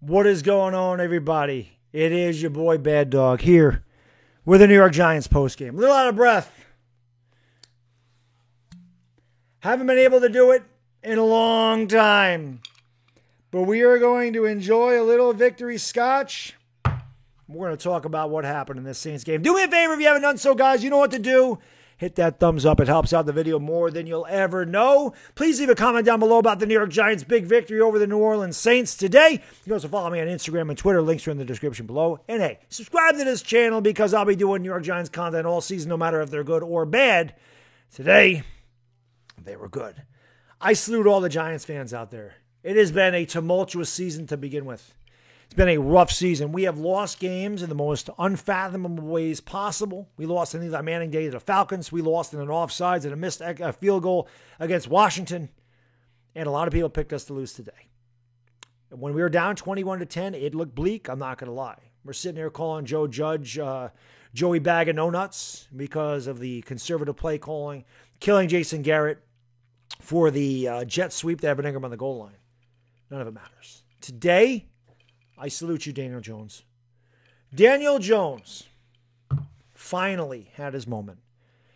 What is going on, everybody? It is your boy Bad Dog here with the New York Giants postgame. A little out of breath. Haven't been able to do it in a long time. But we are going to enjoy a little victory scotch. We're going to talk about what happened in this Saints game. Do me a favor if you haven't done so, guys. You know what to do. Hit that thumbs up. It helps out the video more than you'll ever know. Please leave a comment down below about the New York Giants' big victory over the New Orleans Saints today. You can also follow me on Instagram and Twitter. Links are in the description below. And hey, subscribe to this channel because I'll be doing New York Giants content all season, no matter if they're good or bad. Today, they were good. I salute all the Giants fans out there. It has been a tumultuous season to begin with. It's been a rough season. We have lost games in the most unfathomable ways possible. We lost in Eli Manning Day to the Falcons. We lost in an offsides and a missed field goal against Washington. And a lot of people picked us to lose today. When we were down 21-10, it looked bleak. I'm not going to lie. We're sitting here calling Joe Judge Joey Bag of No Nuts because of the conservative play calling, killing Jason Garrett for the jet sweep to Evan Ingram on the goal line. None of it matters. Today, I salute you, Daniel Jones. Daniel Jones finally had his moment.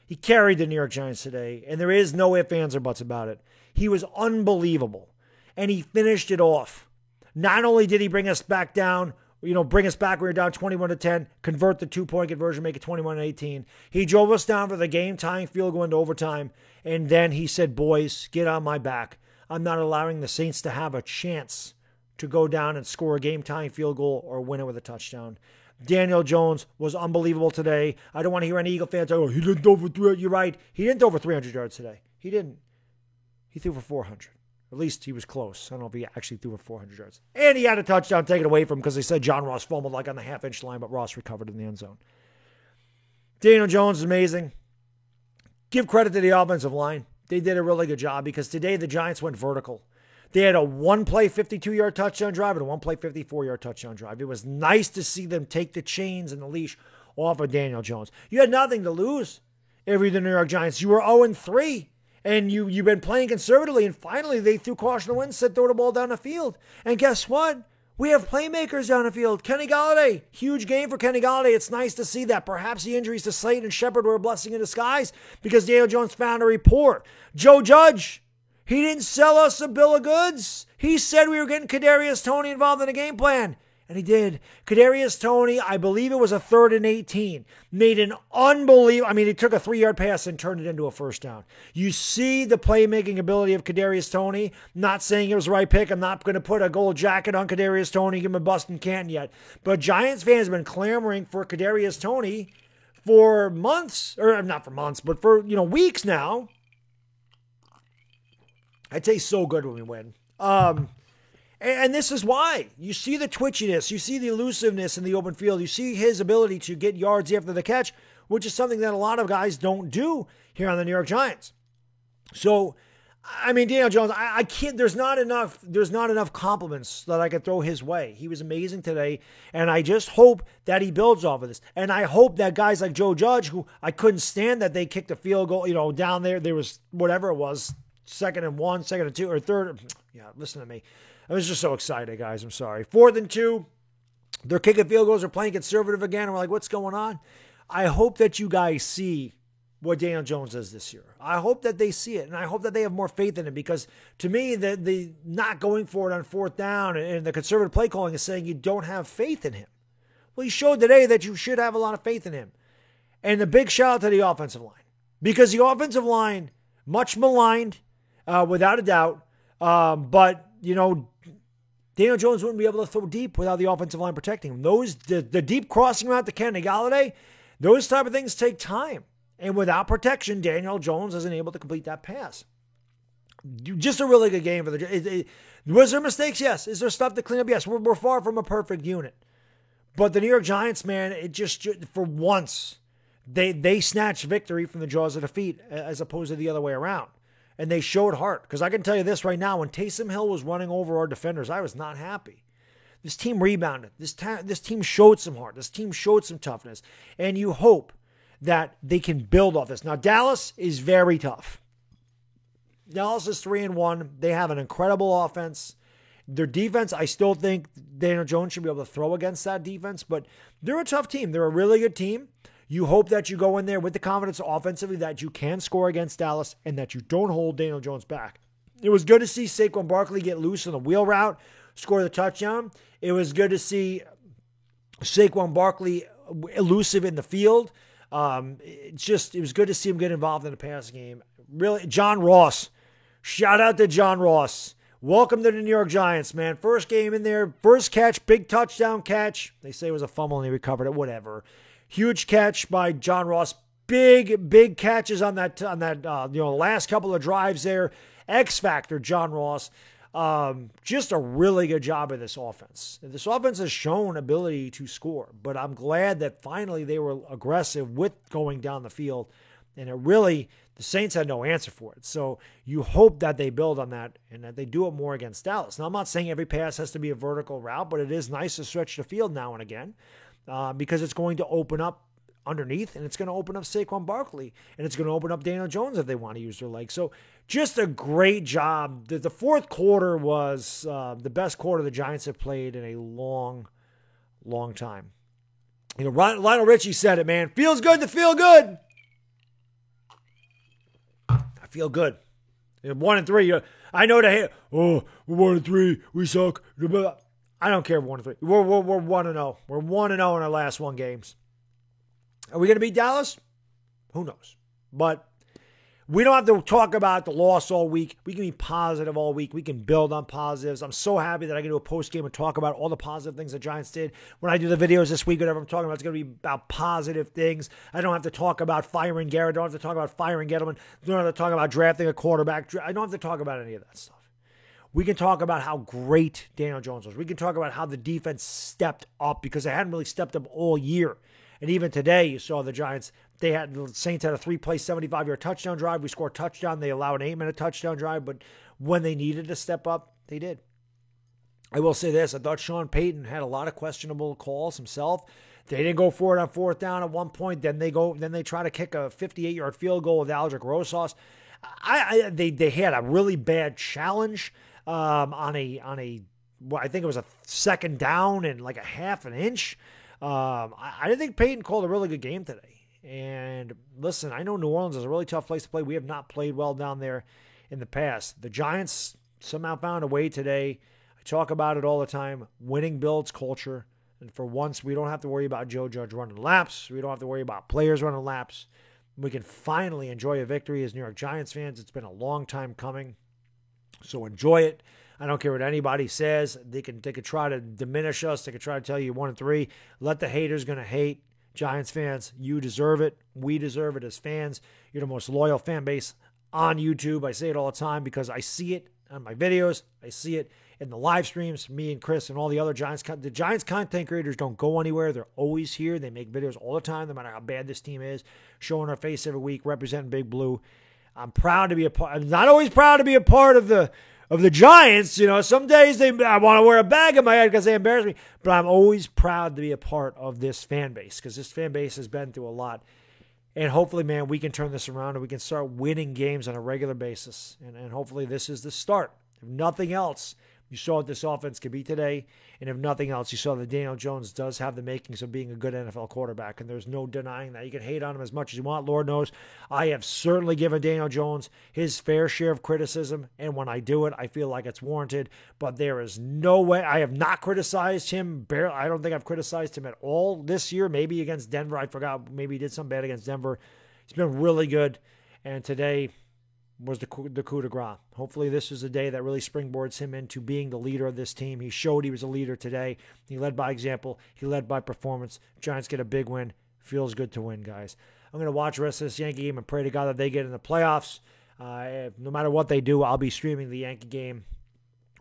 He carried the New York Giants today, and there is no ifs, ands, or buts about it. He was unbelievable, and he finished it off. Not only did he bring us back down, bring us back when we were down 21-10, convert the two-point conversion, make it 21-18. He drove us down for the game-tying field goal into overtime, and then he said, boys, get on my back. I'm not allowing the Saints to have a chance to go down and score a game-tying field goal or win it with a touchdown. Daniel Jones was unbelievable today. I don't want to hear any Eagle fans say, he didn't throw for 300. You're right. He didn't throw for 300 yards today. He didn't. He threw for 400. At least he was close. I don't know if he actually threw for 400 yards. And he had a touchdown taken away from him because they said John Ross fumbled like on the half-inch line, but Ross recovered in the end zone. Daniel Jones is amazing. Give credit to the offensive line. They did a really good job because today the Giants went vertical. They had a one-play 52-yard touchdown drive and a one-play 54-yard touchdown drive. It was nice to see them take the chains and the leash off of Daniel Jones. You had nothing to lose if you're the New York Giants. You were 0-3, and you've been playing conservatively, and finally they threw caution to the wind, said throw the ball down the field. And guess what? We have playmakers down the field. Kenny Golladay, huge game for Kenny Golladay. It's nice to see that. Perhaps the injuries to Slayton and Shepard were a blessing in disguise because Daniel Jones found a rapport. Joe Judge, he didn't sell us a bill of goods. He said we were getting Kadarius Toney involved in the game plan. And he did. Kadarius Toney, I believe it was a 3rd and 18. Made an unbelievable, he took a 3-yard pass and turned it into a first down. You see the playmaking ability of Kadarius Toney. Not saying it was the right pick. I'm not going to put a gold jacket on Kadarius Toney, give him a Boston Canton yet. But Giants fans have been clamoring for Kadarius Toney for months, or not for months, but for, weeks now. I taste so good when we win. And this is why. You see the twitchiness. You see the elusiveness in the open field. You see his ability to get yards after the catch, which is something that a lot of guys don't do here on the New York Giants. So, Daniel Jones, I can't, there's not enough compliments that I could throw his way. He was amazing today, and I just hope that he builds off of this. And I hope that guys like Joe Judge, who I couldn't stand that they kicked a field goal, down there was whatever it was, 2nd and 1, 2nd and 2, or 3rd. Yeah, listen to me. I was just so excited, guys. I'm sorry. 4th and 2. They're kicking field goals. They're playing conservative again. And we're like, what's going on? I hope that you guys see what Daniel Jones does this year. I hope that they see it. And I hope that they have more faith in it. Because to me, the not going for it on 4th down and the conservative play calling is saying you don't have faith in him. Well, he showed today that you should have a lot of faith in him. And the big shout out to the offensive line. Because the offensive line, much maligned, without a doubt. But, Daniel Jones wouldn't be able to throw deep without the offensive line protecting him. The deep crossing route to Kenny Golladay, those type of things take time. And without protection, Daniel Jones isn't able to complete that pass. Just a really good game for the. Was there mistakes? Yes. Is there stuff to clean up? Yes. We're far from a perfect unit. But the New York Giants, man, it just for once, they snatched victory from the jaws of defeat as opposed to the other way around. And they showed heart. Because I can tell you this right now, when Taysom Hill was running over our defenders, I was not happy. This team rebounded. This team showed some heart. This team showed some toughness. And you hope that they can build off this. Now, Dallas is very tough. Dallas is 3-1. They have an incredible offense. Their defense, I still think Daniel Jones should be able to throw against that defense, but they're a tough team. They're a really good team. You hope that you go in there with the confidence offensively that you can score against Dallas and that you don't hold Daniel Jones back. It was good to see Saquon Barkley get loose on the wheel route, score the touchdown. It was good to see Saquon Barkley elusive in the field. It was good to see him get involved in the passing game. Really, John Ross. Shout out to John Ross. Welcome to the New York Giants, man. First game in there, first catch, big touchdown catch. They say it was a fumble and he recovered it, whatever. Huge catch by John Ross. Big catches on that last couple of drives there. X Factor, John Ross. Just a really good job of this offense. This offense has shown ability to score, but I'm glad that finally they were aggressive with going down the field, and the Saints had no answer for it. So you hope that they build on that and that they do it more against Dallas. Now, I'm not saying every pass has to be a vertical route, but it is nice to stretch the field now and again because it's going to open up underneath, and it's going to open up Saquon Barkley, and it's going to open up Daniel Jones if they want to use their legs. So just a great job. The fourth quarter was the best quarter the Giants have played in a long, long time. Lionel Richie said it, man. Feels good to feel good. I feel good. 1-3. I know we're 1-3. We suck. I don't care if we're 1-3. We're 1-0. We're 1-0 in our last 1 games. Are we going to beat Dallas? Who knows? But we don't have to talk about the loss all week. We can be positive all week. We can build on positives. I'm so happy that I can do a post-game and talk about all the positive things the Giants did. When I do the videos this week, whatever I'm talking about, it's going to be about positive things. I don't have to talk about firing Garrett. I don't have to talk about firing Gettleman. I don't have to talk about drafting a quarterback. I don't have to talk about any of that stuff. We can talk about how great Daniel Jones was. We can talk about how the defense stepped up because they hadn't really stepped up all year. And even today, you saw the Giants, the Saints had a 3-play, 75-yard touchdown drive. We scored a touchdown. They allowed an 8-minute touchdown drive. But when they needed to step up, they did. I will say this. I thought Sean Payton had a lot of questionable calls himself. They didn't go for it on 4th down at one point. Then they try to kick a 58-yard field goal with Aldrick Rosas. They had a really bad challenge on a I think it was a 2nd down and like a half an inch. I think Peyton called a really good game today. And listen, I know New Orleans is a really tough place to play. We have not played well down there in the past. The Giants somehow found a way today. I talk about it all the time. Winning builds culture. And for once, we don't have to worry about Joe Judge running laps. We don't have to worry about players running laps. We can finally enjoy a victory as New York Giants fans. It's been a long time coming. So enjoy it. I don't care what anybody says. They could try to diminish us. They could try to tell you 1-3. Let the haters gonna hate. Giants fans, you deserve it. We deserve it as fans. You're the most loyal fan base on YouTube. I say it all the time because I see it on my videos. I see it in the live streams. Me and Chris and all the other Giants. The Giants content creators don't go anywhere. They're always here. They make videos all the time, no matter how bad this team is. Showing our face every week, representing Big Blue. I'm proud to be a part. I'm not always proud to be a part of the Giants. Some days I want to wear a bag in my head because they embarrass me. But I'm always proud to be a part of this fan base because this fan base has been through a lot. And hopefully, man, we can turn this around and we can start winning games on a regular basis. And hopefully this is the start. If nothing else, you saw what this offense could be today. And if nothing else, you saw that Daniel Jones does have the makings of being a good NFL quarterback. And there's no denying that. You can hate on him as much as you want. Lord knows I have certainly given Daniel Jones his fair share of criticism. And when I do it, I feel like it's warranted. But there is no way. I have not criticized him. I don't think I've criticized him at all this year. Maybe against Denver. I forgot. Maybe he did something bad against Denver. He's been really good. And today was the coup de grace. Hopefully this is a day that really springboards him into being the leader of this team. He showed he was a leader today. He led by example. He led by performance. Giants get a big win. Feels good to win, guys. I'm going to watch the rest of this Yankee game and pray to God that they get in the playoffs. No matter what they do, I'll be streaming the Yankee game,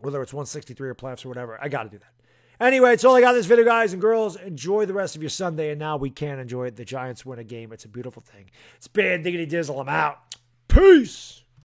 whether it's 163 or playoffs or whatever. I got to do that. Anyway, that's all I got in this video, guys and girls. Enjoy the rest of your Sunday, and now we can enjoy it. The Giants win a game. It's a beautiful thing. It's Bad Diggity Dizzle. I'm out. Peace.